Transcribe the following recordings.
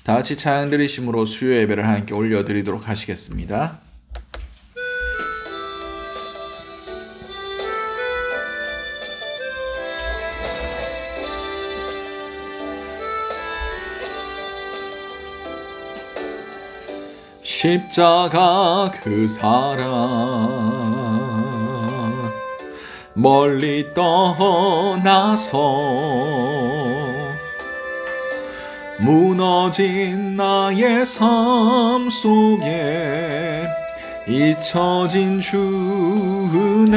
다 같이 찬양 드리심으로 수요 예배를 함께 올려드리도록 하시겠습니다. 십자가 그 사랑 멀리 떠나서 무너진 나의 삶 속에 잊혀진 주 은혜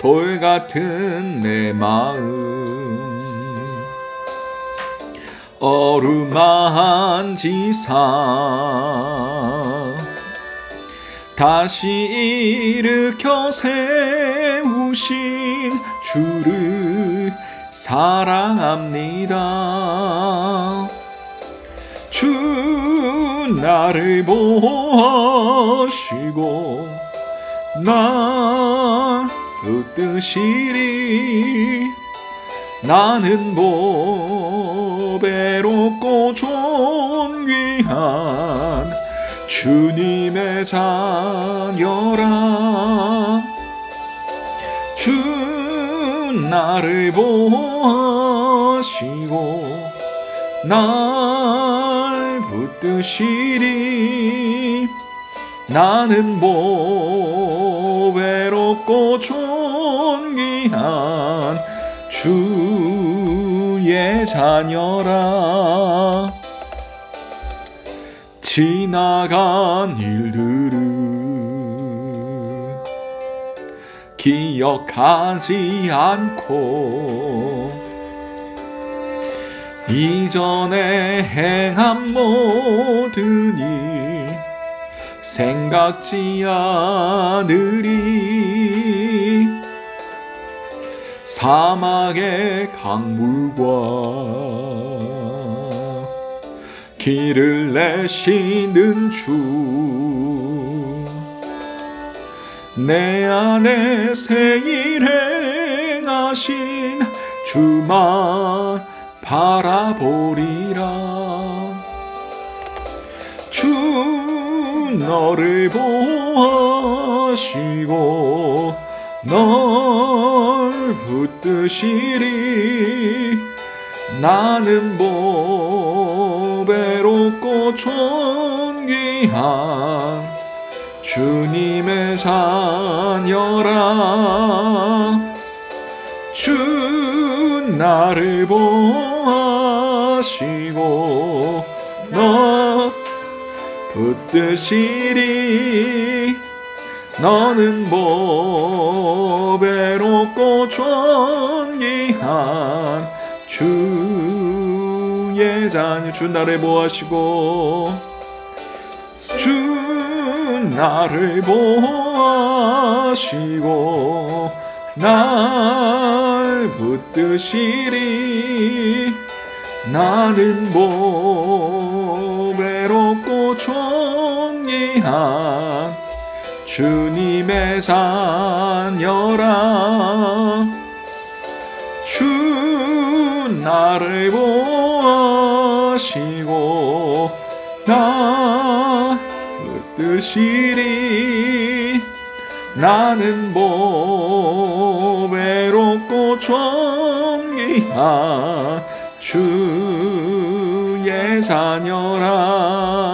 돌같은 내 마음 어루만지사 다시 일으켜 세우신 주를 사랑합니다. 주 나를 보시고 날 붙드시리 나는 보배롭고 존귀한 주님의 자녀라. 주 나를 보시고 날 붙드시리 나는 보배롭고 존귀한 주의 자녀라. 지나간 일들을 기억하지 않고 이전에 행한 모든 일 생각지 않으리. 사막의 강물과 길을 내시는 주 내 안에 새 일 행하신 주만 바라보리라. 주 너를 보시고 널 붙드시리 나는 보배롭고 존귀한 주님의 자녀라. 주 나를 보시고 너 붙드시리 너는 보배롭고 존귀한 주의 자녀. 주 나를 보시고 주 나를 보시고 날 붙드시리 나는 보배롭고 존귀한 주님의 자녀라. 주 나를 보시고 나 붙드시리 나는 보배롭고 존귀한 주의 자녀라.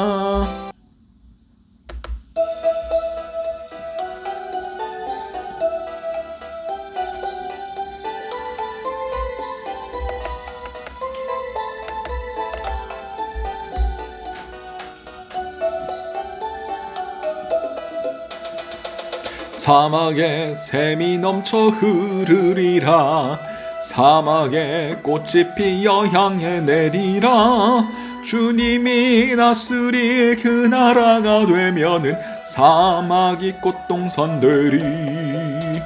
사막에 샘이 넘쳐 흐르리라. 사막에 꽃이 피어 향해 내리라. 주님이 다스릴 그 나라가 되면은 사막이 꽃동산 되리.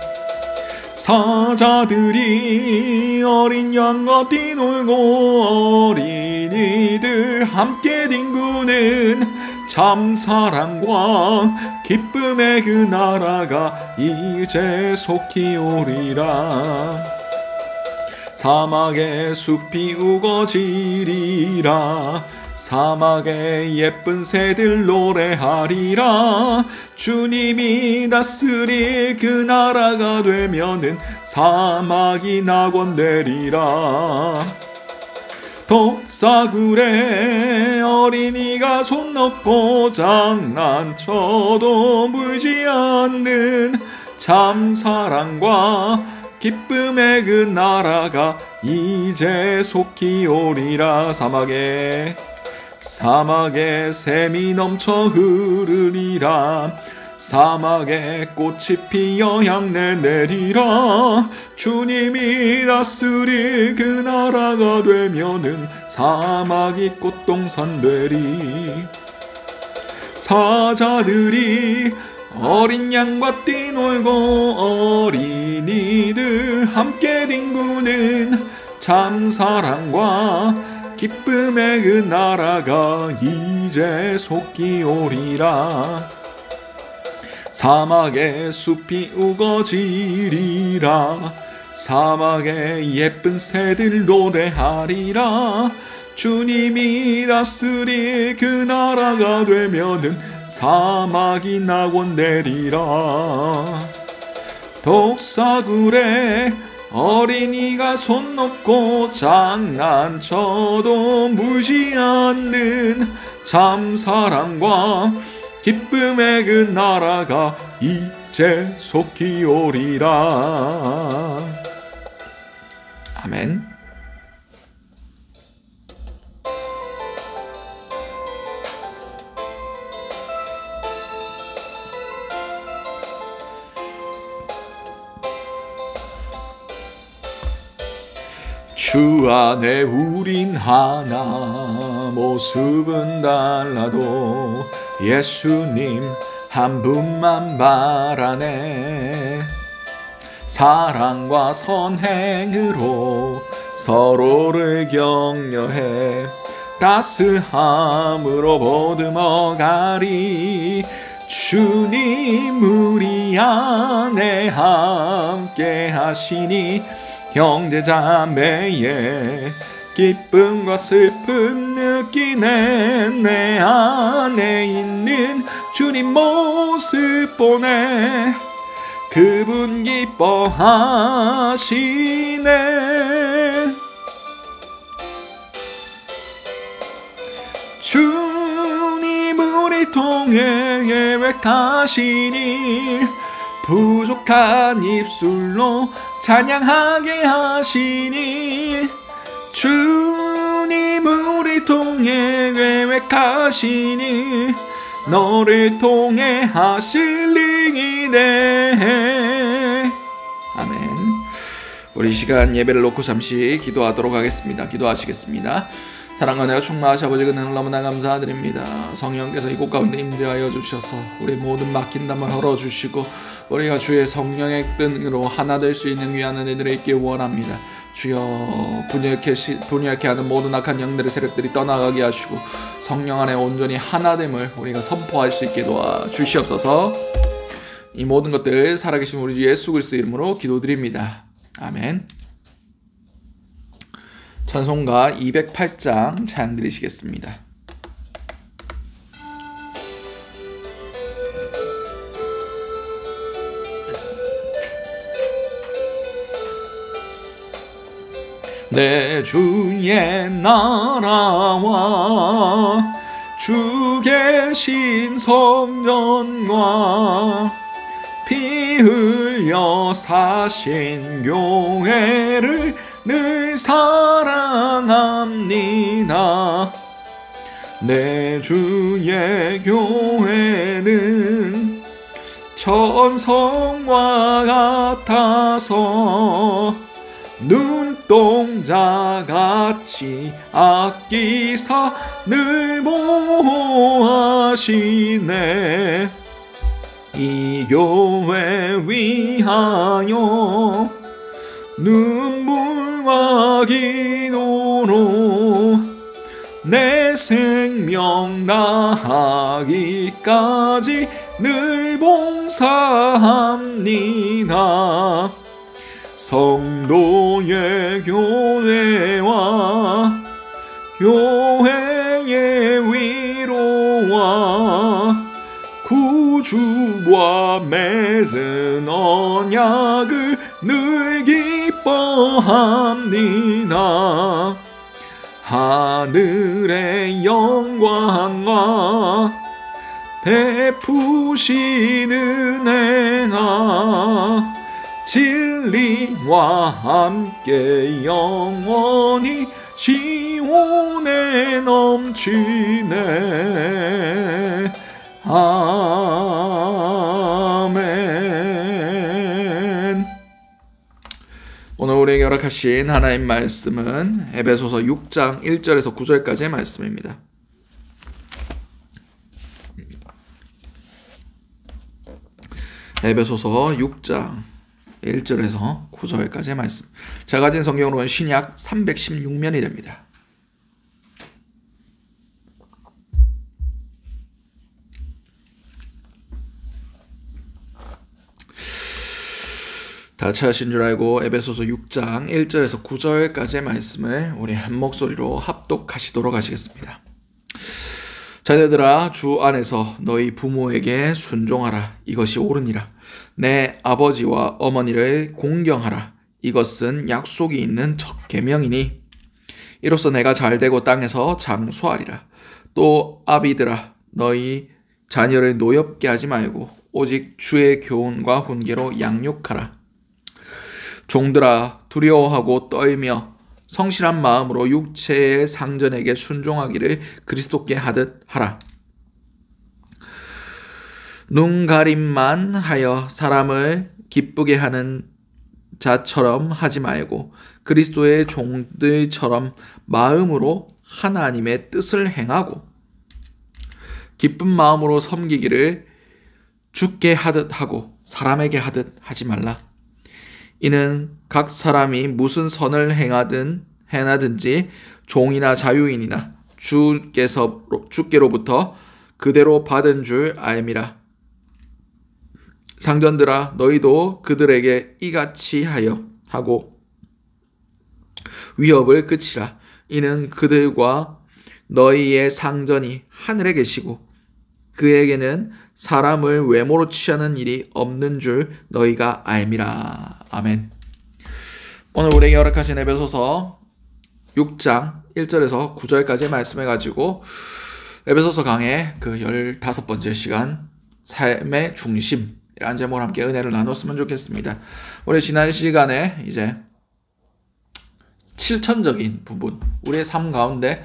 사자들이 어린 양과 뛰놀고 어린이들 함께 뒹구는 참 사랑과 기쁨의 그 나라가 이제 속히 오리라. 사막의 숲이 우거지리라. 사막의 예쁜 새들 노래하리라. 주님이 다스릴 그 나라가 되면은 사막이 낙원되리라. 독사굴에 어린이가 손 넣고 장난쳐도 물지 않는 참 사랑과 기쁨의 그 나라가 이제 속히 오리라. 사막에 샘이 넘쳐 흐르리라. 사막에 꽃이 피어 향내 내리라. 주님이 다스릴 그 나라가 되면은 사막이 꽃동산 되리. 사자들이 어린 양과 뛰놀고 어린이들 함께 뒹구는 참 사랑과 기쁨의 그 나라가 이제 속히 오리라. 사막의 숲이 우거지리라. 사막의 예쁜 새들 노래하리라. 주님이 다스릴 그 나라가 되면은 사막이 낙원되리라. 독사굴에 어린이가 손 놓고 장난쳐도 물지 않는 참 사랑과 기쁨의 그 나라가 이제 속히 오리라. 아멘. 주 안에 우린 하나, 모습은 달라도 예수님 한 분만 바라네. 사랑과 선행으로 서로를 격려해 따스함으로 보듬어가리. 주님 우리 안에 함께 하시니 형제자매의 기쁨과 슬픔 느끼네. 내 안에 있는 주님 모습 보네. 그분 기뻐하시네. 주님 우리 통해 계획하시니 부족한 입술로 찬양하게 하시니. 주님 우리 통해 계획하시니 너를 통해 하실 일이 돼. 아멘. 우리 이 시간 예배를 놓고 잠시 기도하도록 하겠습니다. 기도하시겠습니다. 사랑과 은혜가 충만하신 아버지 은혜를 너무나 감사드립니다. 성령께서 이곳 가운데 임재하여 주셔서 우리 모든 막힌 담을 헐어주시고 우리가 주의 성령의 끈으로 하나 될 수 있는 귀한 은혜들을 있기 원합니다. 주여 분열케 하는 모든 악한 영들의 세력들이 떠나가게 하시고 성령 안에 온전히 하나됨을 우리가 선포할 수 있게 도와주시옵소서. 이 모든 것들 살아계신 우리 주 예수 그리스도 이름으로 기도드립니다. 아멘. 찬송가 208장 찬양 드리시겠습니다. 내 주의 나라와 주 계신 성전과 피 흘려 사신 교회를 늘 사랑합니다. 내 주의 교회는 천성과 같아서 눈동자같이 아끼사 늘 보호하시네. 이 교회 위하여 눈물과 기도로 내 생명 다하기까지 늘 봉사합니다. 성도의 교회와 교회의 위로와 구주와 맺은 언약을 늘 기뻐합니다. 하늘의 영광과 베푸신 은혜가 진리와 함께 영원히 시온에 넘치네. 아멘. 오늘 우리에게 허락하신 하나님 말씀은 에베소서 6장 1절에서 9절까지의 말씀입니다. 에베소서 6장 1절에서 9절까지의 말씀. 제가 가진 성경으로는 신약 316면이 됩니다. 다 찾으신 줄 알고 에베소서 6장 1절에서 9절까지의 말씀을 우리 한 목소리로 합독하시도록 하시겠습니다. 자녀들아, 주 안에서 너희 부모에게 순종하라. 이것이 옳으니라. 내 아버지와 어머니를 공경하라. 이것은 약속이 있는 첫 계명이니 이로써 내가 잘되고 땅에서 장수하리라. 또 아비들아, 너희 자녀를 노엽게 하지 말고 오직 주의 교훈과 훈계로 양육하라. 종들아, 두려워하고 떨며 성실한 마음으로 육체의 상전에게 순종하기를 그리스도께 하듯 하라. 눈가림만 하여 사람을 기쁘게 하는 자처럼 하지 말고 그리스도의 종들처럼 마음으로 하나님의 뜻을 행하고 기쁜 마음으로 섬기기를 주께 하듯 하고 사람에게 하듯 하지 말라. 이는 각 사람이 무슨 선을 행하든지 종이나 자유인이나 주께로부터 그대로 받은 줄 알미라. 상전들아, 너희도 그들에게 이같이 하고 위협을 그치라. 이는 그들과 너희의 상전이 하늘에 계시고 그에게는 사람을 외모로 취하는 일이 없는 줄 너희가 알미라. 아멘. 오늘 우리에게 허락하신 에베소서 6장 1절에서 9절까지의 말씀을 가지고 에베소서 강의 그 15번째 시간 삶의 중심이라는 제목으로 함께 은혜를 나눴으면 좋겠습니다. 우리 지난 시간에 이제 실천적인 부분, 우리의 삶 가운데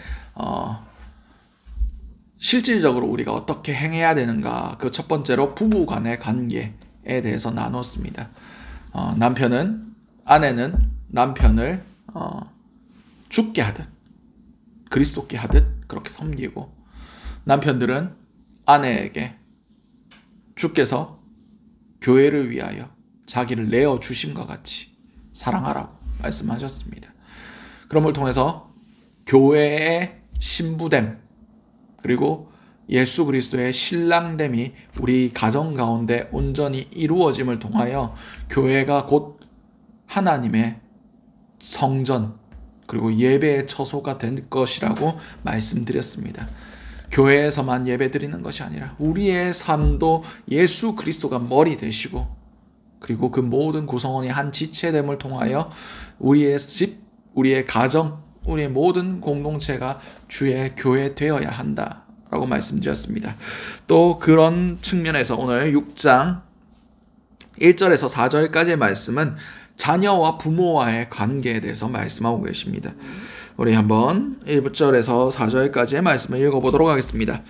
실질적으로 우리가 어떻게 행해야 되는가, 그 첫 번째로 부부 간의 관계에 대해서 나눴습니다. 아내는 남편을 주께 하듯 그리스도께 하듯 그렇게 섬기고, 남편들은 아내에게 주께서 교회를 위하여 자기를 내어 주심과 같이 사랑하라고 말씀하셨습니다. 그런 걸 통해서 교회의 신부됨, 그리고 예수 그리스도의 신랑됨이 우리 가정 가운데 온전히 이루어짐을 통하여 교회가 곧 하나님의 성전 그리고 예배의 처소가 된 것이라고 말씀드렸습니다. 교회에서만 예배 드리는 것이 아니라 우리의 삶도 예수 그리스도가 머리 되시고, 그리고 그 모든 구성원이 한 지체됨을 통하여 우리의 집, 우리의 가정, 우리의 모든 공동체가 주의 교회 되어야 한다라고 말씀드렸습니다. 또 그런 측면에서 오늘 6장 1절에서 4절까지의 말씀은 자녀와 부모와의 관계에 대해서 말씀하고 계십니다. 우리 한번 1절에서 4절까지의 말씀을 읽어보도록 하겠습니다.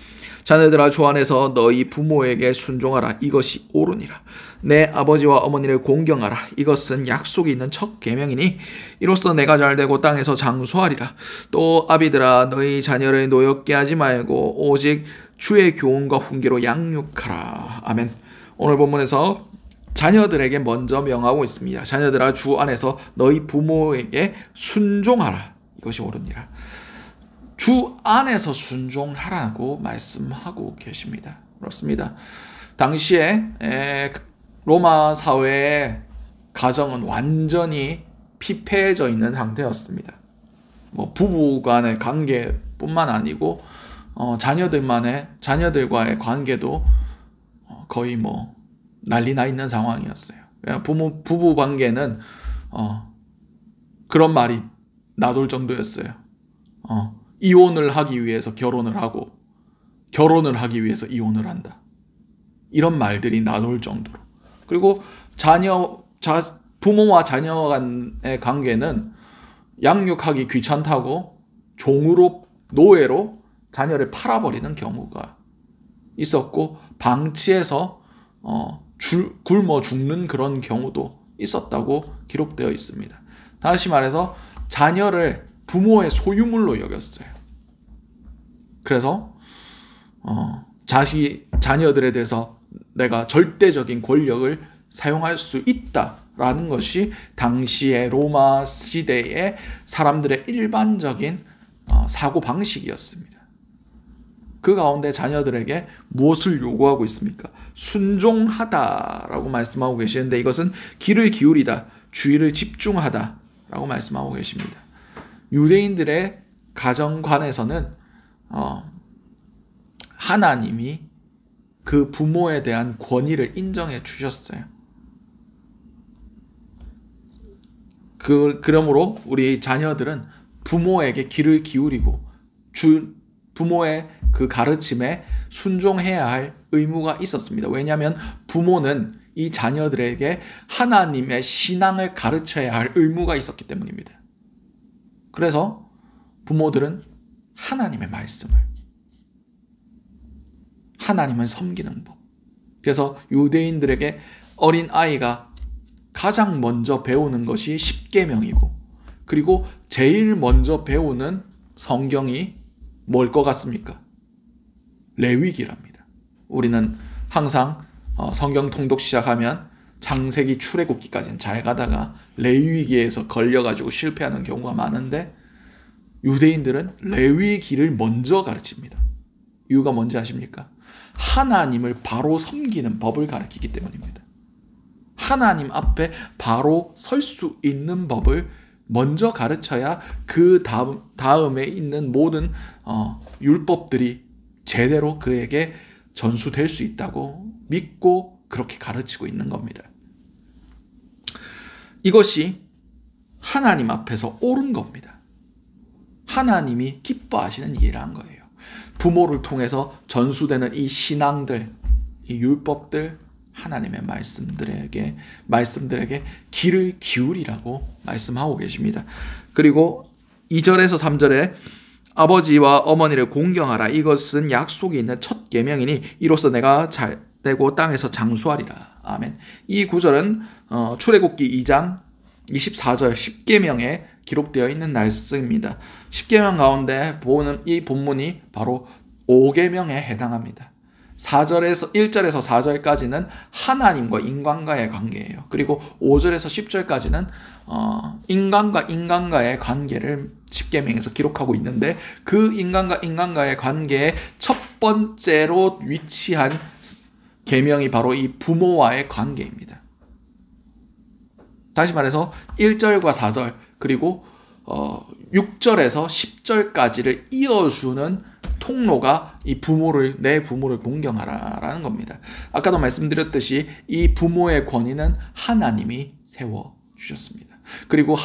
자녀들아, 주 안에서 너희 부모에게 순종하라. 이것이 옳으니라. 내 아버지와 어머니를 공경하라. 이것은 약속이 있는 첫 계명이니 이로써 내가 잘되고 땅에서 장수하리라. 또 아비들아, 너희 자녀를 노엽게 하지 말고 오직 주의 교훈과 훈계로 양육하라. 아멘. 오늘 본문에서 자녀들에게 먼저 명하고 있습니다. 자녀들아, 주 안에서 너희 부모에게 순종하라. 이것이 옳으니라. 주 안에서 순종하라고 말씀하고 계십니다. 그렇습니다. 당시에 로마 사회의 가정은 완전히 피폐해져 있는 상태였습니다. 부부 간의 관계뿐만 아니고 자녀들과의 관계도 거의 난리 나 있는 상황이었어요. 부부 관계는 그런 말이 나돌 정도였어요. 이혼을 하기 위해서 결혼을 하고 결혼을 하기 위해서 이혼을 한다. 이런 말들이 나돌 정도로. 그리고 부모와 자녀 간의 관계는 양육하기 귀찮다고 노예로 자녀를 팔아버리는 경우가 있었고, 방치해서 굶어 죽는 그런 경우도 있었다고 기록되어 있습니다. 다시 말해서 자녀를 부모의 소유물로 여겼어요. 그래서 자녀들에 대해서 내가 절대적인 권력을 사용할 수 있다라는 것이 당시의 로마 시대의 사람들의 일반적인 사고방식이었습니다. 그 가운데 자녀들에게 무엇을 요구하고 있습니까? 순종하다라고 말씀하고 계시는데, 이것은 귀를 기울이다, 주의를 집중하다라고 말씀하고 계십니다. 유대인들의 가정관에서는 하나님이 그 부모에 대한 권위를 인정해 주셨어요. 그러므로 우리 자녀들은 부모에게 귀를 기울이고 부모의 그 가르침에 순종해야 할 의무가 있었습니다. 왜냐하면 부모는 이 자녀들에게 하나님의 신앙을 가르쳐야 할 의무가 있었기 때문입니다. 그래서 부모들은 하나님의 하나님을 섬기는 법. 그래서 유대인들에게 어린 아이가 가장 먼저 배우는 것이 십계명이고, 그리고 제일 먼저 배우는 성경이 뭘 것 같습니까? 레위기랍니다. 우리는 항상 성경 통독 시작하면 창세기 출애굽기까지는 잘 가다가 레위기에서 걸려가지고 실패하는 경우가 많은데, 유대인들은 레위기를 먼저 가르칩니다. 이유가 뭔지 아십니까? 하나님을 바로 섬기는 법을 가르치기 때문입니다. 하나님 앞에 바로 설 수 있는 법을 먼저 가르쳐야 그 다음에 있는 모든 율법들이 제대로 그에게 전수될 수 있다고 믿고 그렇게 가르치고 있는 겁니다. 이것이 하나님 앞에서 옳은 겁니다. 하나님이 기뻐하시는 일이란 거예요. 부모를 통해서 전수되는 이 신앙들, 이 율법들, 하나님의 말씀들에게 귀를 기울이라고 말씀하고 계십니다. 그리고 2절에서 3절에 아버지와 어머니를 공경하라. 이것은 약속이 있는 첫 계명이니 이로써 내가 잘되고 땅에서 장수하리라. 아멘. 이 구절은 출애굽기 2장 24절 십계명에 기록되어 있는 말씀입니다. 십계명 가운데 보는 이 본문이 바로 5계명에 해당합니다. 1절에서 4절까지는 하나님과 인간과의 관계예요. 그리고 5절에서 10절까지는 인간과 인간과의 관계를 십계명에서 기록하고 있는데, 그 인간과 인간과의 관계의 첫 번째로 위치한 계명이 바로 이 부모와의 관계입니다. 다시 말해서 1절과 4절 그리고 6절에서 10절까지를 이어주는 통로가 내 부모를 공경하라라는 겁니다. 아까도 말씀드렸듯이 이 부모의 권위는 하나님이 세워주셨습니다. 그리고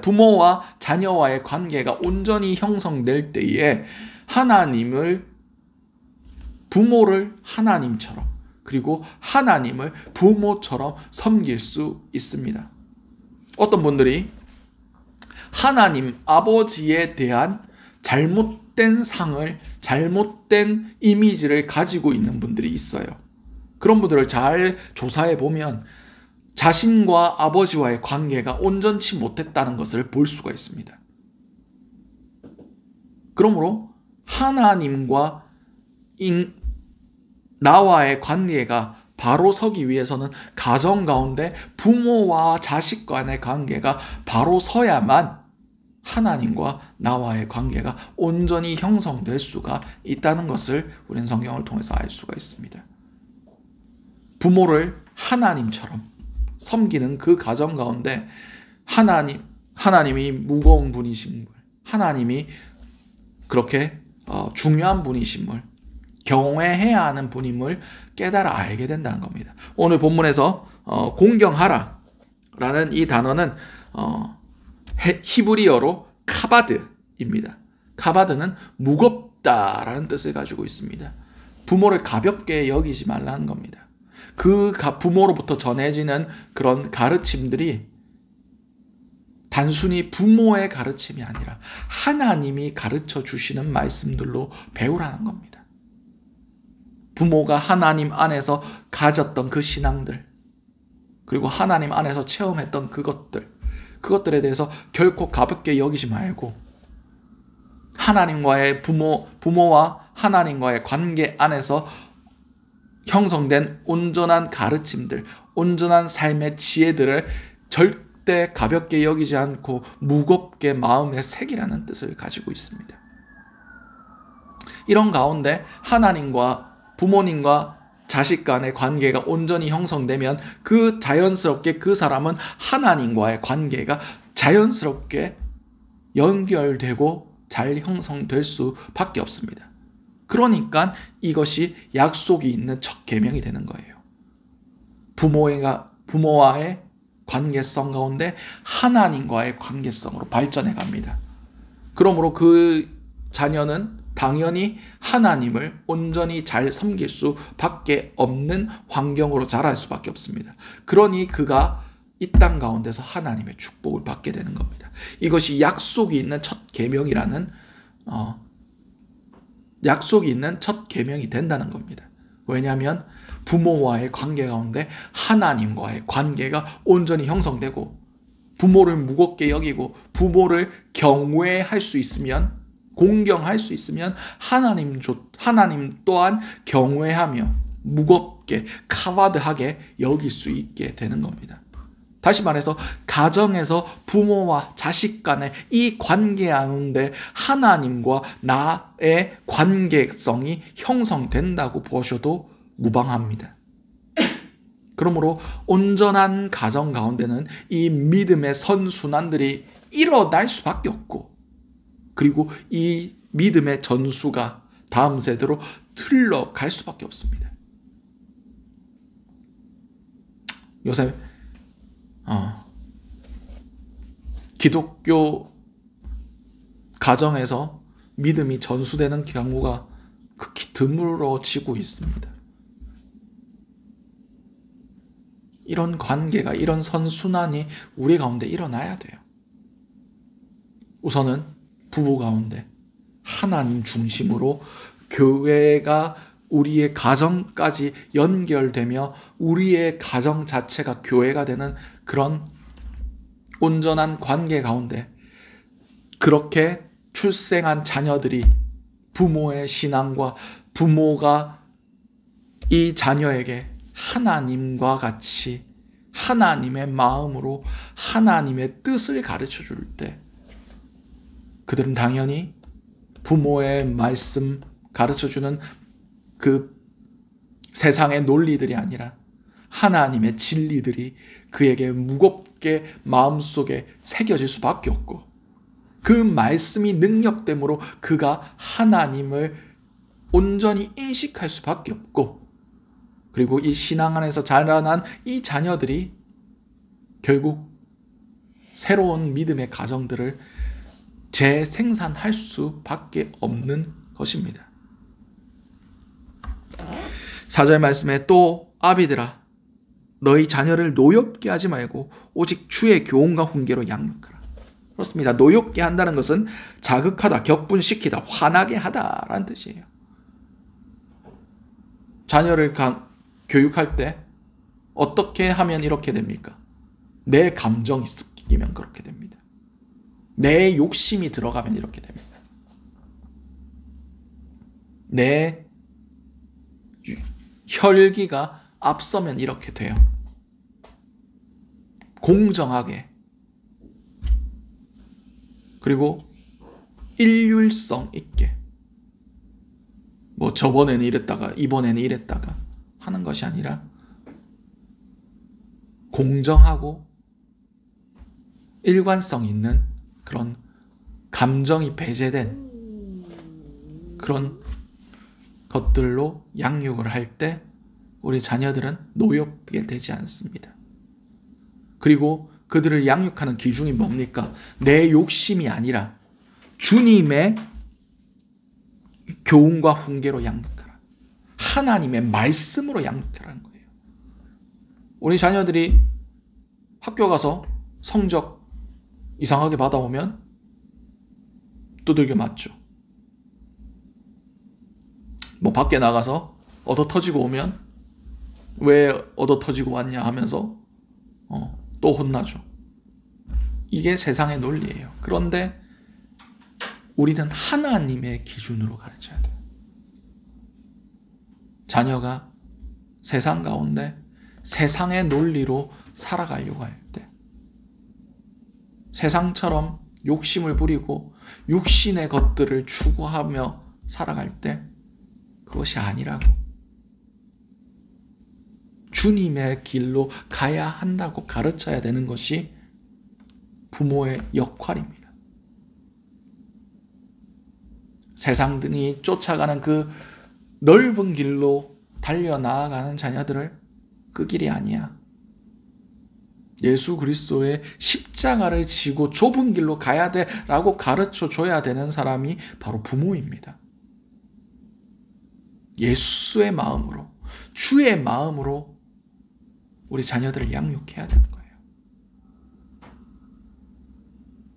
부모와 자녀와의 관계가 온전히 형성될 때에 부모를 하나님처럼, 그리고 하나님을 부모처럼 섬길 수 있습니다. 어떤 분들이 하나님 아버지에 대한 잘못된 이미지를 가지고 있는 분들이 있어요. 그런 분들을 잘 조사해 보면 자신과 아버지와의 관계가 온전치 못했다는 것을 볼 수가 있습니다. 그러므로 하나님과 나와의 관계가 바로 서기 위해서는 가정 가운데 부모와 자식 간의 관계가 바로 서야만 하나님과 나와의 관계가 온전히 형성될 수가 있다는 것을 우리는 성경을 통해서 알 수가 있습니다. 부모를 하나님처럼 섬기는 그 가정 가운데 하나님이 무거운 분이신 분, 하나님이 그렇게 중요한 분이심을, 경외해야 하는 분임을 깨달아 알게 된다는 겁니다. 오늘 본문에서 공경하라 라는 이 단어는 히브리어로 카바드입니다. 카바드는 무겁다라는 뜻을 가지고 있습니다. 부모를 가볍게 여기지 말라는 겁니다. 그 부모로부터 전해지는 그런 가르침들이 단순히 부모의 가르침이 아니라 하나님이 가르쳐 주시는 말씀들로 배우라는 겁니다. 부모가 하나님 안에서 가졌던 그 신앙들, 그리고 하나님 안에서 체험했던 그것들에 대해서 결코 가볍게 여기지 말고 하나님과의 부모와 하나님과의 관계 안에서 형성된 온전한 가르침들, 온전한 삶의 지혜들을 절대 가볍게 여기지 않고 무겁게 마음에 새기라는 뜻을 가지고 있습니다. 이런 가운데 하나님과 부모님과 자식 간의 관계가 온전히 형성되면 자연스럽게 그 사람은 하나님과의 관계가 자연스럽게 연결되고 잘 형성될 수밖에 없습니다. 그러니까 이것이 약속이 있는 첫 계명이 되는 거예요. 부모와의 관계성 가운데 하나님과의 관계성으로 발전해 갑니다. 그러므로 그 자녀는 당연히 하나님을 온전히 잘 섬길 수밖에 없는 환경으로 자랄 수밖에 없습니다. 그러니 그가 이 땅 가운데서 하나님의 축복을 받게 되는 겁니다. 이것이 약속이 있는 첫 계명이라는 약속이 있는 첫 계명이 된다는 겁니다. 왜냐하면 부모와의 관계 가운데 하나님과의 관계가 온전히 형성되고 부모를 무겁게 여기고 부모를 경외할 수 있으면, 공경할 수 있으면 하나님 또한 경외하며 무겁게 카바드하게 여길 수 있게 되는 겁니다. 다시 말해서 가정에서 부모와 자식 간의 이 관계 가운데 하나님과 나의 관계성이 형성된다고 보셔도 무방합니다. 그러므로 온전한 가정 가운데는 이 믿음의 선순환들이 일어날 수밖에 없고, 그리고 이 믿음의 전수가 다음 세대로 흘러갈 수밖에 없습니다. 요새 기독교 가정에서 믿음이 전수되는 경우가 극히 드물어지고 있습니다. 이런 관계가, 이런 선순환이 우리 가운데 일어나야 돼요. 우선은 부부 가운데 하나님 중심으로 교회가 우리의 가정까지 연결되며 우리의 가정 자체가 교회가 되는 그런 온전한 관계 가운데 그렇게 출생한 자녀들이 부모의 신앙과 부모가 이 자녀에게 하나님과 같이 하나님의 마음으로 하나님의 뜻을 가르쳐 줄 때 그들은 당연히 부모의 말씀 가르쳐 주는 그 세상의 논리들이 아니라 하나님의 진리들이 그에게 무겁게 마음속에 새겨질 수밖에 없고, 그 말씀이 능력됨으로 그가 하나님을 온전히 인식할 수밖에 없고, 그리고 이 신앙 안에서 자라난 이 자녀들이 결국 새로운 믿음의 가정들을 재생산할 수밖에 없는 것입니다. 4절 말씀에 또 아비들아 너희 자녀를 노엽게 하지 말고 오직 주의 교훈과 훈계로 양육하라. 그렇습니다. 노엽게 한다는 것은 자극하다, 격분시키다, 화나게 하다라는 뜻이에요. 자녀를 교육할 때 어떻게 하면 이렇게 됩니까? 내 감정이 섞이면 그렇게 됩니다. 내 욕심이 들어가면 이렇게 됩니다. 내 혈기가 앞서면 이렇게 돼요. 공정하게, 그리고 일률성 있게, 저번에는 이랬다가 이번에는 이랬다가 하는 것이 아니라 공정하고 일관성 있는 그런 감정이 배제된 그런 것들로 양육을 할 때 우리 자녀들은 노엽게 되지 않습니다. 그리고 그들을 양육하는 기준이 뭡니까? 내 욕심이 아니라 주님의 교훈과 훈계로 양육하라. 하나님의 말씀으로 양육하라는 거예요. 우리 자녀들이 학교 가서 성적 이상하게 받아오면 두들겨 맞죠. 뭐 밖에 나가서 얻어 터지고 오면 왜 얻어 터지고 왔냐 하면서 또 혼나죠. 이게 세상의 논리예요. 그런데 우리는 하나님의 기준으로 가르쳐야 돼요. 자녀가 세상 가운데 세상의 논리로 살아가려고 할 때, 세상처럼 욕심을 부리고 육신의 것들을 추구하며 살아갈 때 그것이 아니라고, 주님의 길로 가야 한다고 가르쳐야 되는 것이 부모의 역할입니다. 세상들이 쫓아가는 그 넓은 길로 달려나아가는 자녀들을 그 길이 아니야. 예수 그리스도의 십자가를 지고 좁은 길로 가야 돼라고 가르쳐 줘야 되는 사람이 바로 부모입니다. 예수의 마음으로, 주의 마음으로 우리 자녀들을 양육해야 되는 거예요.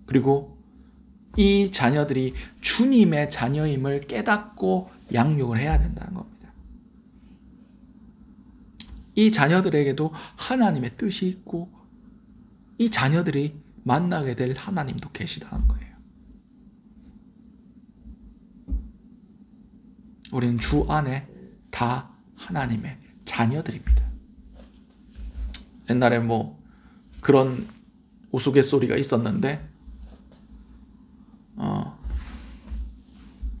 그리고 이 자녀들이 주님의 자녀임을 깨닫고 양육을 해야 된다는 겁니다. 이 자녀들에게도 하나님의 뜻이 있고 이 자녀들이 만나게 될 하나님도 계시다는 거예요. 우리는 주 안에 다 하나님의 자녀들입니다. 옛날에 뭐 그런 우스갯소리가 있었는데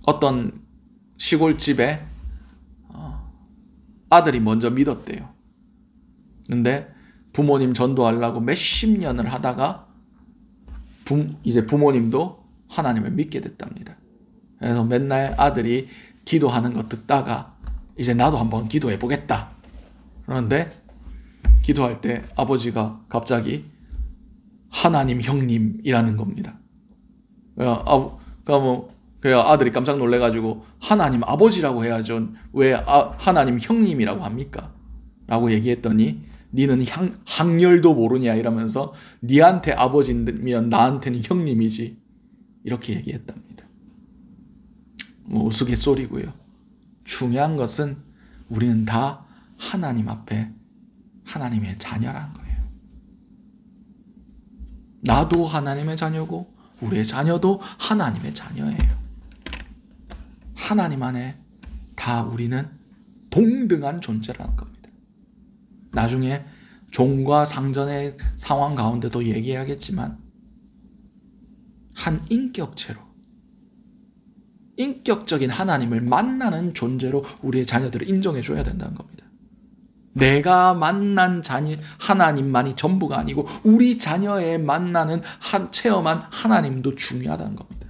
어떤 시골집에 아들이 먼저 믿었대요. 근데 부모님 전도하려고 몇십 년을 하다가 이제 부모님도 하나님을 믿게 됐답니다. 그래서 맨날 아들이 기도하는 거 듣다가 이제 나도 한번 기도해 보겠다. 그런데 기도할 때 아버지가 갑자기 하나님 형님이라는 겁니다. 그래야 아들이 깜짝 놀래가지고 하나님 아버지라고 해야죠. 왜 하나님 형님이라고 합니까? 라고 얘기했더니 니는 학렬도 모르냐 이러면서 니한테 아버지면 나한테는 형님이지 이렇게 얘기했답니다. 뭐 우스갯소리고요. 중요한 것은 우리는 다 하나님 앞에 하나님의 자녀라는 거예요. 나도 하나님의 자녀고 우리의 자녀도 하나님의 자녀예요. 하나님 안에 다 우리는 동등한 존재라는 겁니다. 나중에 종과 상전의 상황 가운데도 얘기하겠지만 한 인격체로 인격적인 하나님을 만나는 존재로 우리의 자녀들을 인정해 줘야 된다는 겁니다. 내가 만난 하나님만이 전부가 아니고 우리 자녀의 체험한 하나님도 중요하다는 겁니다.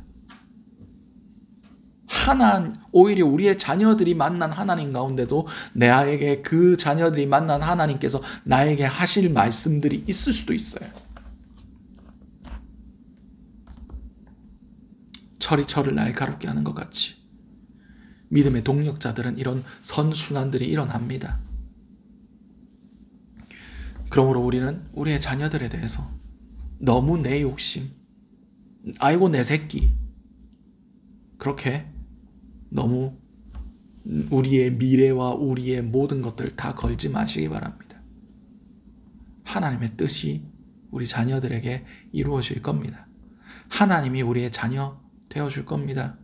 오히려 우리의 자녀들이 만난 하나님 가운데도 나에게 그 자녀들이 만난 하나님께서 나에게 하실 말씀들이 있을 수도 있어요. 철이 철을 날카롭게 하는 것 같이 믿음의 동력자들은 이런 선순환들이 일어납니다. 그러므로 우리는 우리의 자녀들에 대해서 너무 내 욕심, 아이고 내 새끼, 그렇게 너무 우리의 미래와 우리의 모든 것들을 다 걸지 마시기 바랍니다. 하나님의 뜻이 우리 자녀들에게 이루어질 겁니다. 하나님이 우리의 자녀 되어줄 겁니다.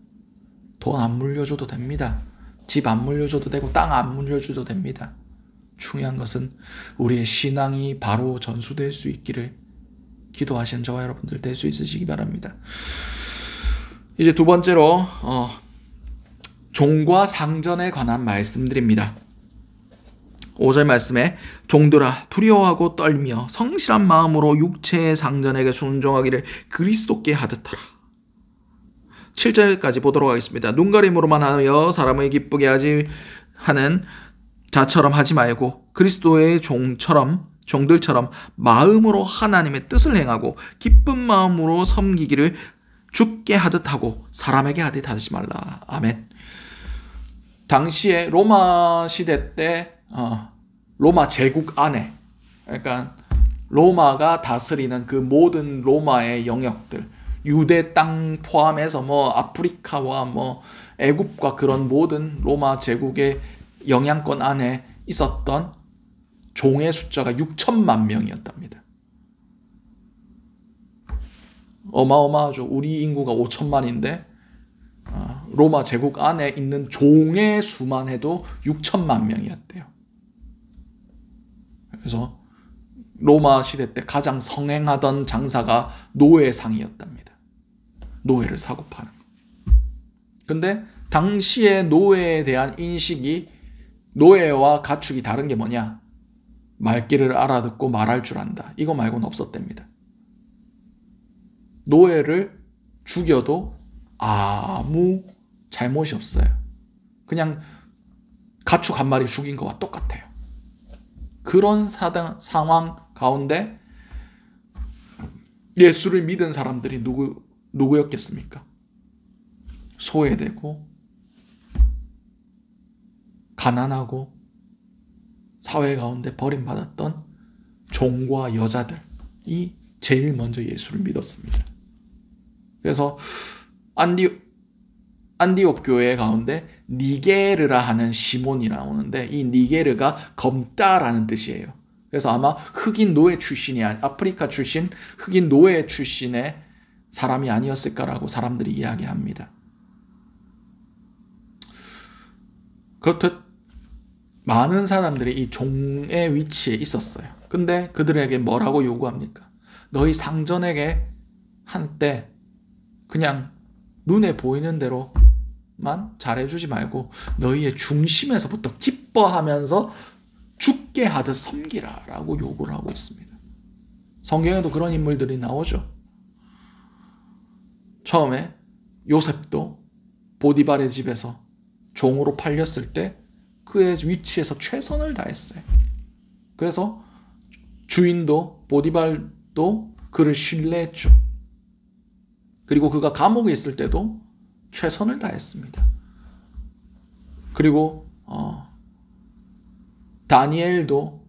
돈 안 물려줘도 됩니다. 집 안 물려줘도 되고 땅 안 물려줘도 됩니다. 중요한 것은 우리의 신앙이 바로 전수될 수 있기를 기도하시는 저와 여러분들 될 수 있으시기 바랍니다. 이제 두 번째로 종과 상전에 관한 말씀드립니다. 5절 말씀에 종들아 두려워하고 떨며 성실한 마음으로 육체의 상전에게 순종하기를 그리스도께 하듯하라. 7절까지 보도록 하겠습니다. 눈가림으로만 하여 사람을 기쁘게 하는 자처럼 하지 말고 그리스도의 종들처럼 마음으로 하나님의 뜻을 행하고 기쁜 마음으로 섬기기를 주께 하듯 하고 사람에게 하듯 하지 말라. 아멘. 당시에 로마 시대 때 로마 제국 안에, 그러니까 로마가 다스리는 그 모든 로마의 영역들, 유대 땅 포함해서 뭐 아프리카와 뭐 애굽과 그런 모든 로마 제국의 영향권 안에 있었던 종의 숫자가 6천만 명이었답니다. 어마어마하죠. 우리 인구가 5천만인데 로마 제국 안에 있는 종의 수만 해도 6천만 명이었대요. 그래서 로마 시대 때 가장 성행하던 장사가 노예상이었답니다. 노예를 사고 파는 거. 근데 당시의 노예에 대한 인식이, 노예와 가축이 다른 게 뭐냐? 말귀를 알아듣고 말할 줄 안다. 이거 말고는 없었답니다. 노예를 죽여도 아무 잘못이 없어요. 그냥 가축 한 마리 죽인 거와 똑같아요. 그런 상황 가운데 예수를 믿은 사람들이 누구였겠습니까? 소외되고 가난하고 사회 가운데 버림받았던 종과 여자들이 제일 먼저 예수를 믿었습니다. 그래서 안디옥 교회 가운데 니게르라 하는 시몬이 나오는데, 이 니게르가 검다라는 뜻이에요. 그래서 아마 흑인 노예 출신이 아프리카 출신 흑인 노예 출신의 사람이 아니었을까라고 사람들이 이야기합니다. 그렇듯 많은 사람들이 이 종의 위치에 있었어요. 근데 그들에게 뭐라고 요구합니까? 너희 상전에게 한때 그냥 눈에 보이는 대로만 잘해주지 말고 너희의 중심에서부터 기뻐하면서 죽게 하듯 섬기라 라고 요구를 하고 있습니다. 성경에도 그런 인물들이 나오죠. 처음에 요셉도 보디발의 집에서 종으로 팔렸을 때 그의 위치에서 최선을 다했어요. 그래서 주인도 보디발도 그를 신뢰했죠. 그리고 그가 감옥에 있을 때도 최선을 다했습니다. 그리고 다니엘도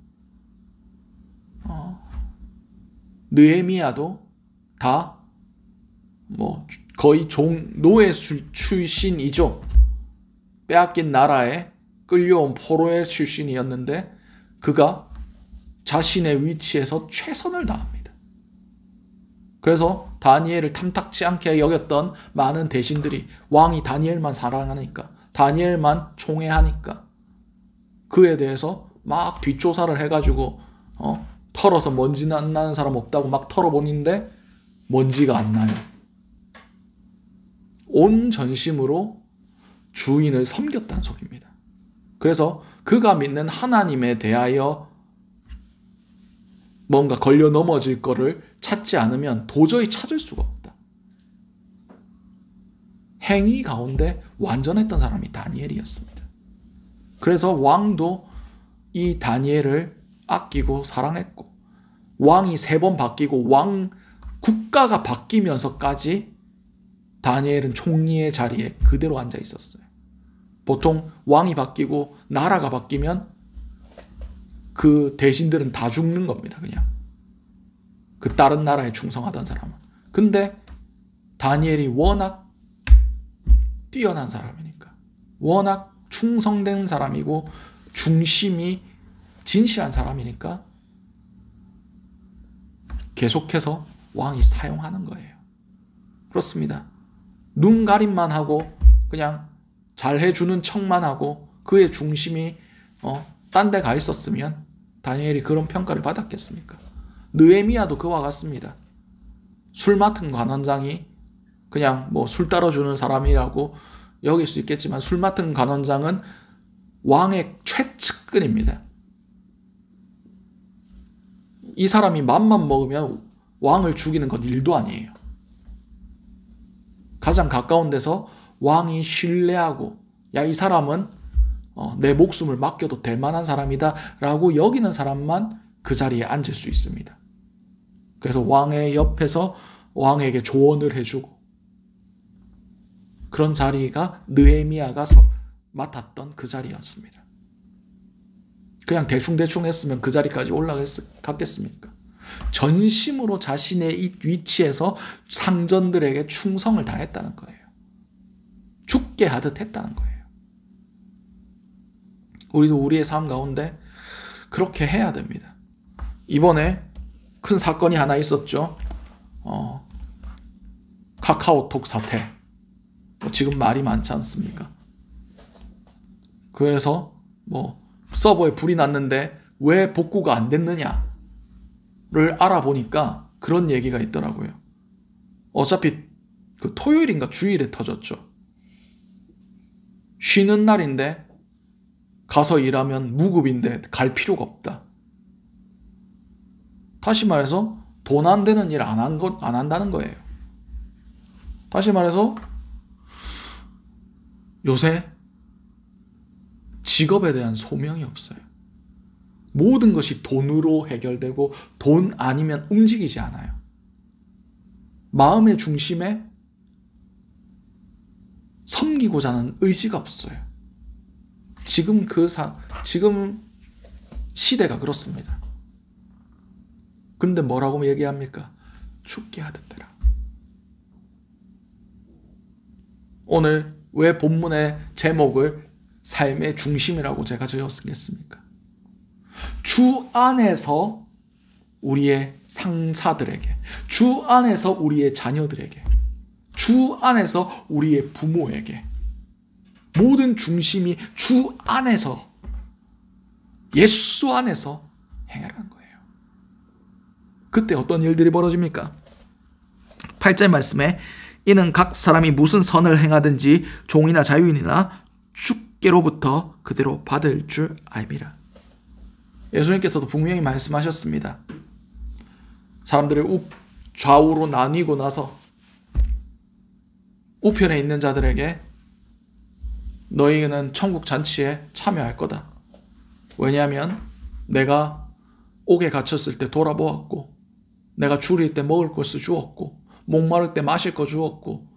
느헤미야도 다 뭐 거의 노예 출신이죠. 빼앗긴 나라에 끌려온 포로의 출신이었는데 그가 자신의 위치에서 최선을 다합니다. 그래서 다니엘을 탐탁지 않게 여겼던 많은 대신들이 왕이 다니엘만 사랑하니까, 다니엘만 총애하니까 그에 대해서 막 뒷조사를 해가지고 털어서 먼지 안 나는 사람 없다고 막 털어보는데 먼지가 안 나요. 온 전심으로 주인을 섬겼다는 소리입니다. 그래서 그가 믿는 하나님에 대하여 뭔가 걸려 넘어질 거를 찾지 않으면 도저히 찾을 수가 없다. 행위 가운데 완전했던 사람이 다니엘이었습니다. 그래서 왕도 이 다니엘을 아끼고 사랑했고, 왕이 3번 바뀌고 국가가 바뀌면서까지 다니엘은 총리의 자리에 그대로 앉아 있었어요. 보통 왕이 바뀌고 나라가 바뀌면 그 대신들은 다 죽는 겁니다. 그냥 그 다른 나라에 충성하던 사람은. 근데 다니엘이 워낙 뛰어난 사람이니까, 워낙 충성된 사람이고 중심이 진실한 사람이니까 계속해서 왕이 사용하는 거예요. 그렇습니다. 눈 가림만 하고 그냥 잘해주는 척만 하고 그의 중심이 딴 데 가 있었으면 다니엘이 그런 평가를 받았겠습니까? 느헤미야도 그와 같습니다. 술 맡은 관원장이 그냥 뭐 술 따라주는 사람이라고 여길 수 있겠지만, 술 맡은 관원장은 왕의 최측근입니다. 이 사람이 맘만 먹으면 왕을 죽이는 건 일도 아니에요. 가장 가까운 데서 왕이 신뢰하고 야, 이 사람은 내 목숨을 맡겨도 될 만한 사람이다 라고 여기는 사람만 그 자리에 앉을 수 있습니다. 그래서 왕의 옆에서 왕에게 조언을 해주고 그런 자리가 느헤미야가 맡았던 그 자리였습니다. 그냥 대충대충 했으면 그 자리까지 올라갔겠습니까? 전심으로 자신의 위치에서 상전들에게 충성을 다했다는 거예요. 죽게 하듯 했다는 거예요. 우리도 우리의 삶 가운데 그렇게 해야 됩니다. 이번에 큰 사건이 하나 있었죠. 카카오톡 사태. 지금 말이 많지 않습니까? 그래서 서버에 불이 났는데 왜 복구가 안 됐느냐를 알아보니까 그런 얘기가 있더라고요. 어차피 그 토요일인가 주일에 터졌죠. 쉬는 날인데 가서 일하면 무급인데 갈 필요가 없다. 다시 말해서 돈 안 되는 일 안 한다는 거예요. 다시 말해서 요새 직업에 대한 소명이 없어요. 모든 것이 돈으로 해결되고 돈 아니면 움직이지 않아요. 마음의 중심에 섬기고자 하는 의지가 없어요. 지금 지금 시대가 그렇습니다. 근데 뭐라고 얘기합니까? 죽게 하듯 해라. 오늘 왜 본문의 제목을 삶의 중심이라고 제가 지었겠습니까? 주 안에서 우리의 상사들에게, 주 안에서 우리의 자녀들에게, 주 안에서 우리의 부모에게 모든 중심이 주 안에서 예수 안에서 행하라는 거예요. 그때 어떤 일들이 벌어집니까? 8절 말씀에 이는 각 사람이 무슨 선을 행하든지 종이나 자유인이나 주께로부터 그대로 받을 줄 알미라. 예수님께서도 분명히 말씀하셨습니다. 사람들을 좌우로 나뉘고 나서 우편에 있는 자들에게 너희는 천국 잔치에 참여할 거다. 왜냐하면 내가 옥에 갇혔을 때 돌아보았고 내가 줄일 때 먹을 것을 주었고 목마를 때 마실 거 주었고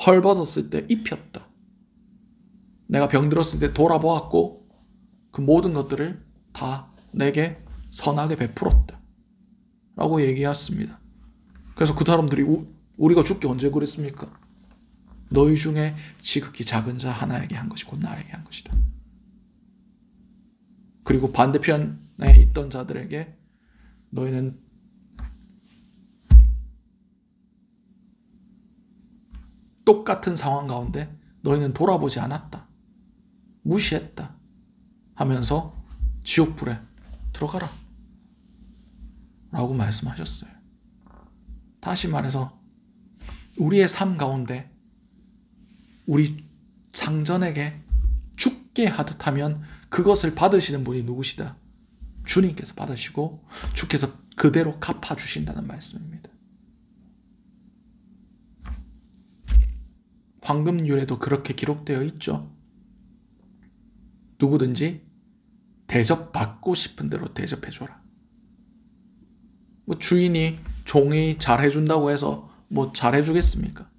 헐벗었을 때 입혔다. 내가 병들었을 때 돌아보았고 그 모든 것들을 다 내게 선하게 베풀었다. 라고 얘기했습니다. 그래서 그 사람들이 우리가 죽게 언제 그랬습니까? 너희 중에 지극히 작은 자 하나에게 한 것이 곧 나에게 한 것이다. 그리고 반대편에 있던 자들에게 너희는 똑같은 상황 가운데 너희는 돌아보지 않았다. 무시했다. 하면서 지옥불에 들어가라. 라고 말씀하셨어요. 다시 말해서 우리의 삶 가운데 우리 상전에게 죽게 하듯 하면 그것을 받으시는 분이 누구시다? 주님께서 받으시고 주께서 그대로 갚아주신다는 말씀입니다. 황금률에도 그렇게 기록되어 있죠. 누구든지 대접받고 싶은 대로 대접해줘라. 주인이 종이 잘해준다고 해서 잘해주겠습니까?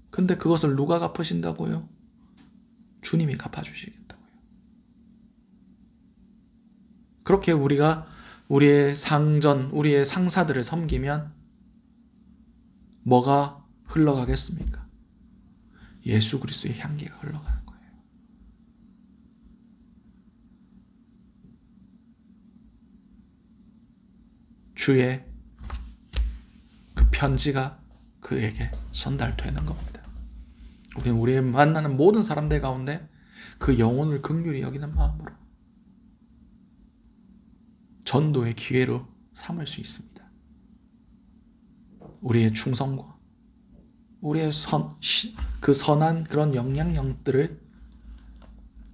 근데 그것을 누가 갚으신다고요? 주님이 갚아주시겠다고요. 그렇게 우리가 우리의 상전, 우리의 상사들을 섬기면 뭐가 흘러가겠습니까? 예수 그리스도의 향기가 흘러가는 거예요. 주의 그 편지가 그에게 전달되는 겁니다. 우리의 만나는 모든 사람들 가운데 그 영혼을 긍휼히 여기는 마음으로 전도의 기회로 삼을 수 있습니다. 우리의 충성과 우리의 그 선한 그런 영향력들을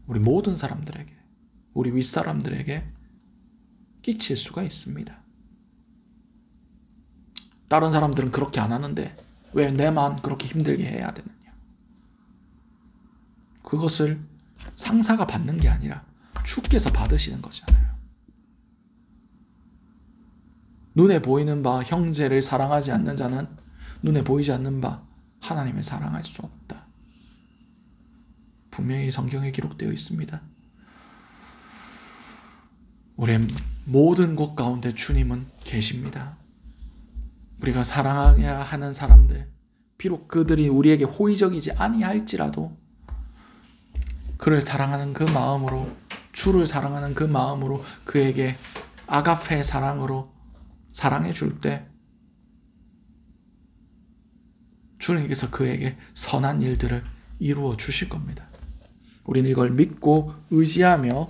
우리 모든 사람들에게, 우리 윗사람들에게 끼칠 수가 있습니다. 다른 사람들은 그렇게 안 하는데 왜 내만 그렇게 힘들게 해야 되느냐. 그것을 상사가 받는 게 아니라 주께서 받으시는 거잖아요. 눈에 보이는 바 형제를 사랑하지 않는 자는 눈에 보이지 않는 바 하나님을 사랑할 수 없다. 분명히 성경에 기록되어 있습니다. 우리의 모든 곳 가운데 주님은 계십니다. 우리가 사랑해야 하는 사람들, 비록 그들이 우리에게 호의적이지 아니할지라도 그를 사랑하는 그 마음으로, 주를 사랑하는 그 마음으로 그에게 아가페 사랑으로 사랑해 줄 때 주님께서 그에게 선한 일들을 이루어 주실 겁니다. 우리는 이걸 믿고 의지하며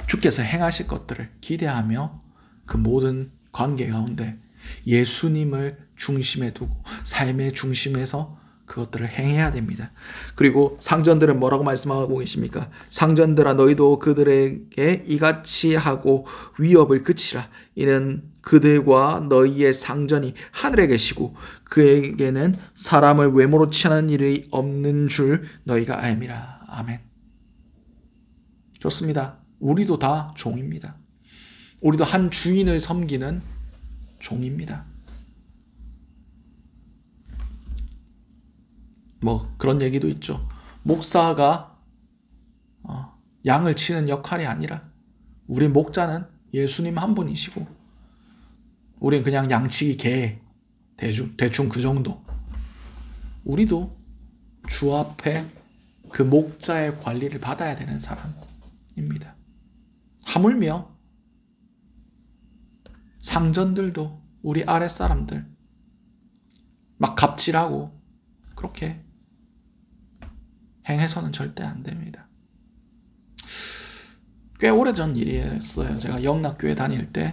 주께서 행하실 것들을 기대하며 그 모든 관계 가운데 예수님을 중심에 두고 삶의 중심에서 그것들을 행해야 됩니다. 그리고 상전들은 뭐라고 말씀하고 계십니까? 상전들아 너희도 그들에게 이같이 하고 위협을 그치라. 이는 그들과 너희의 상전이 하늘에 계시고 그에게는 사람을 외모로 취하는 일이 없는 줄 너희가 알미라. 아멘. 좋습니다. 우리도 다 종입니다. 우리도 한 주인을 섬기는 종입니다. 뭐 그런 얘기도 있죠. 목사가 양을 치는 역할이 아니라 우리 목자는 예수님 한 분이시고 우린 그냥 양치기 개 대충 그 정도. 우리도 주 앞에 그 목자의 관리를 받아야 되는 사람입니다. 하물며 상전들도 우리 아랫사람들 막 갑질하고 그렇게 행해서는 절대 안 됩니다. 꽤 오래전 일이었어요. 제가 영락교회 다닐 때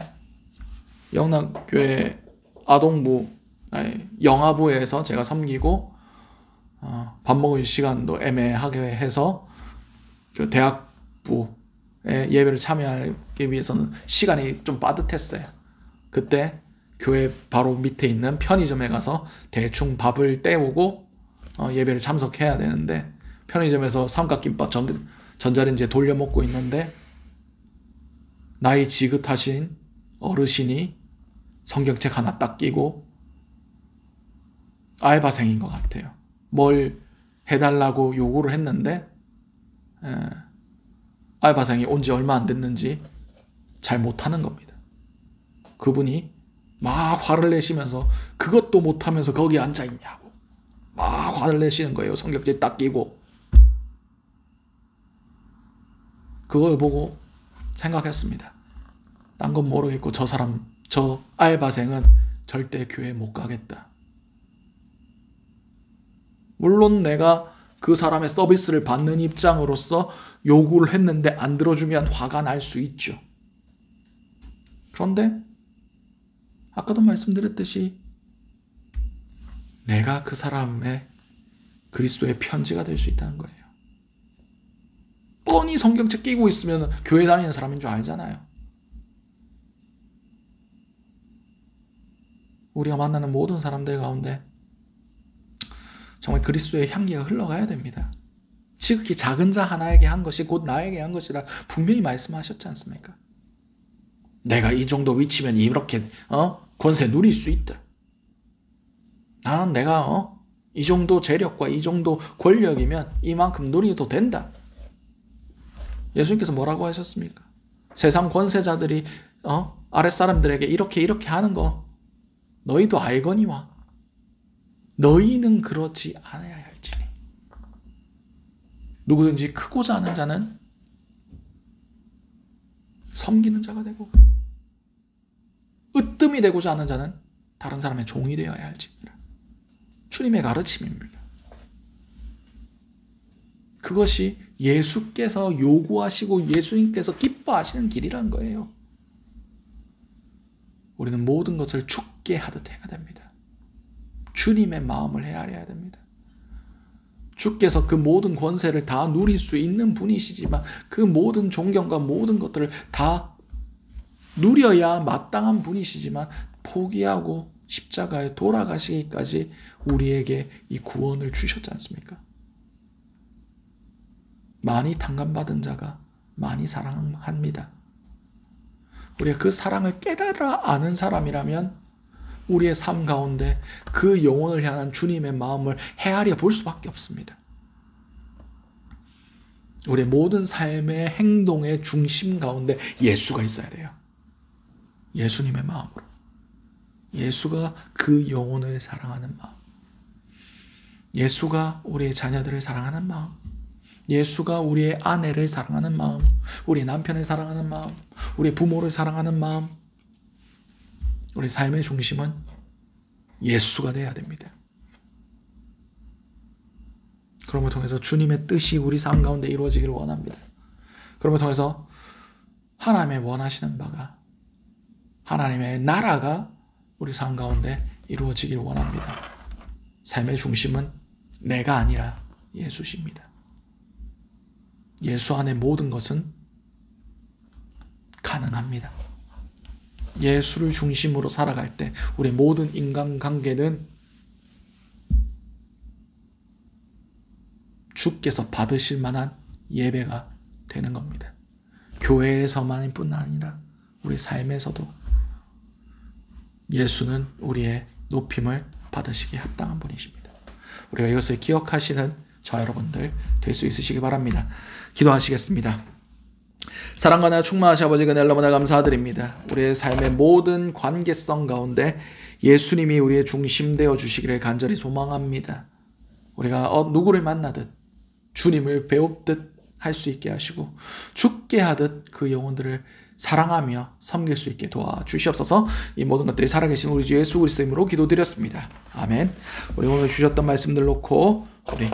영락교회 영아부에서 제가 섬기고 밥 먹을 시간도 애매하게 해서 그 대학부에 예배를 참여하기 위해서는 시간이 좀 빠듯했어요. 그때 교회 바로 밑에 있는 편의점에 가서 대충 밥을 때우고 예배를 참석해야 되는데 편의점에서 삼각김밥 전자레인지에 돌려 먹고 있는데 나이 지긋하신 어르신이 성경책 하나 딱 끼고 알바생인 것 같아요. 뭘 해달라고 요구를 했는데 알바생이 온 지 얼마 안 됐는지 잘 못하는 겁니다. 그분이 막 화를 내시면서 그것도 못하면서 거기 앉아있냐고 막 화를 내시는 거예요. 성경책 딱 끼고. 그걸 보고 생각했습니다. 딴 건 모르겠고 저 알바생은 절대 교회 못 가겠다. 물론 내가 그 사람의 서비스를 받는 입장으로서 요구를 했는데 안 들어주면 화가 날 수 있죠. 그런데 아까도 말씀드렸듯이 내가 그 사람의 그리스도의 편지가 될 수 있다는 거예요. 뻔히 성경책 끼고 있으면 교회 다니는 사람인 줄 알잖아요. 우리가 만나는 모든 사람들 가운데 정말 그리스도의 향기가 흘러가야 됩니다. 지극히 작은 자 하나에게 한 것이 곧 나에게 한 것이라 분명히 말씀하셨지 않습니까? 내가 이 정도 위치면 이렇게 권세 누릴 수 있다. 나는 내가 이 정도 재력과 이 정도 권력이면 이만큼 누리도 된다. 예수님께서 뭐라고 하셨습니까? 세상 권세자들이 아랫사람들에게 이렇게 하는 거 너희도 알거니와 너희는 그렇지 않아야 할지니. 누구든지 크고자 하는 자는 섬기는 자가 되고 으뜸이 되고자 하는 자는 다른 사람의 종이 되어야 할지니라. 주님의 가르침입니다. 그것이 예수께서 요구하시고 예수님께서 기뻐하시는 길이란 거예요. 우리는 모든 것을 죽게 하듯 해야 됩니다. 주님의 마음을 헤아려야 됩니다. 주께서 그 모든 권세를 다 누릴 수 있는 분이시지만 그 모든 존경과 모든 것들을 다 누려야 마땅한 분이시지만 포기하고 십자가에 돌아가시기까지 우리에게 이 구원을 주셨지 않습니까? 많이 탕감받은 자가 많이 사랑합니다. 우리가 그 사랑을 깨달아 아는 사람이라면 우리의 삶 가운데 그 영혼을 향한 주님의 마음을 헤아려 볼 수밖에 없습니다. 우리의 모든 삶의 행동의 중심 가운데 예수가 있어야 돼요. 예수님의 마음으로. 예수가 그 영혼을 사랑하는 마음. 예수가 우리의 자녀들을 사랑하는 마음. 예수가 우리의 아내를 사랑하는 마음. 우리 남편을 사랑하는 마음. 우리 부모를 사랑하는 마음. 우리 삶의 중심은 예수가 되어야 됩니다. 그럼을 통해서 주님의 뜻이 우리 삶 가운데 이루어지기를 원합니다. 그럼을 통해서 하나님의 원하시는 바가, 하나님의 나라가 우리 삶 가운데 이루어지길 원합니다. 삶의 중심은 내가 아니라 예수십니다. 예수 안에 모든 것은 가능합니다. 예수를 중심으로 살아갈 때 우리 모든 인간관계는 주께서 받으실 만한 예배가 되는 겁니다. 교회에서만일 뿐 아니라 우리 삶에서도 예수는 우리의 높임을 받으시기에 합당한 분이십니다. 우리가 이것을 기억하시는 저 여러분들 될 수 있으시기 바랍니다. 기도하시겠습니다. 사랑과 나 충만하신 아버지 은혜를 너무나 감사드립니다. 우리의 삶의 모든 관계성 가운데 예수님이 우리의 중심 되어 주시기를 간절히 소망합니다. 우리가 누구를 만나듯 주님을 배웁듯 할 수 있게 하시고 죽게 하듯 그 영혼들을 사랑하며 섬길 수 있게 도와주시옵소서. 이 모든 것들이 살아계신 우리 주 예수 그리스도의 이름으로 기도드렸습니다. 아멘. 우리 오늘 주셨던 말씀들 놓고 우리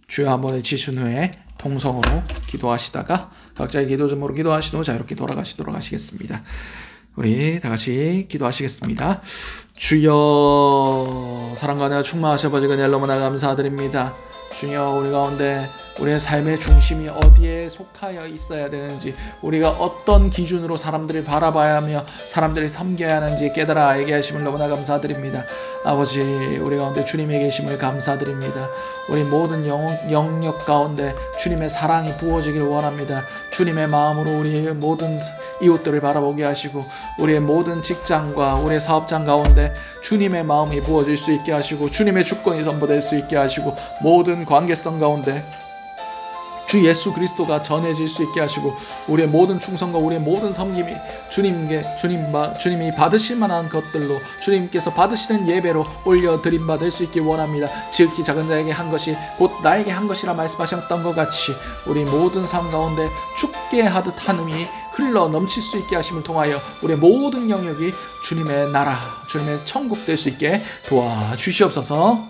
주여 한번 외치신 후에 통성으로 기도하시다가 각자의 기도 제목으로 기도하신 후 자유롭게 돌아가시도록 하시겠습니다. 우리 다 같이 기도하시겠습니다. 주여, 사랑과 은혜가 충만하신 아버지 은혜를 너무나 감사드립니다. 주여, 우리 가운데 우리의 삶의 중심이 어디에 속하여 있어야 되는지, 우리가 어떤 기준으로 사람들을 바라봐야 하며 사람들을 섬겨야 하는지 깨달아 알게 하심을 너무나 감사드립니다. 아버지, 우리 가운데 주님의 계심을 감사드립니다. 우리 모든 영역 가운데 주님의 사랑이 부어지기를 원합니다. 주님의 마음으로 우리의 모든 이웃들을 바라보게 하시고 우리의 모든 직장과 우리의 사업장 가운데 주님의 마음이 부어질 수 있게 하시고 주님의 주권이 선포될 수 있게 하시고 모든 관계성 가운데 주 예수 그리스도가 전해질 수 있게 하시고 우리의 모든 충성과 우리의 모든 섬김이 주님이 받으실 만한 것들로 주님께서 받으시는 예배로 올려드림 받을 수 있길 원합니다. 지극히 작은 자에게 한 것이 곧 나에게 한 것이라 말씀하셨던 것 같이 우리 모든 삶 가운데 죽게 하듯 하늘이 흘러 넘칠 수 있게 하심을 통하여 우리의 모든 영역이 주님의 나라, 주님의 천국 될 수 있게 도와주시옵소서.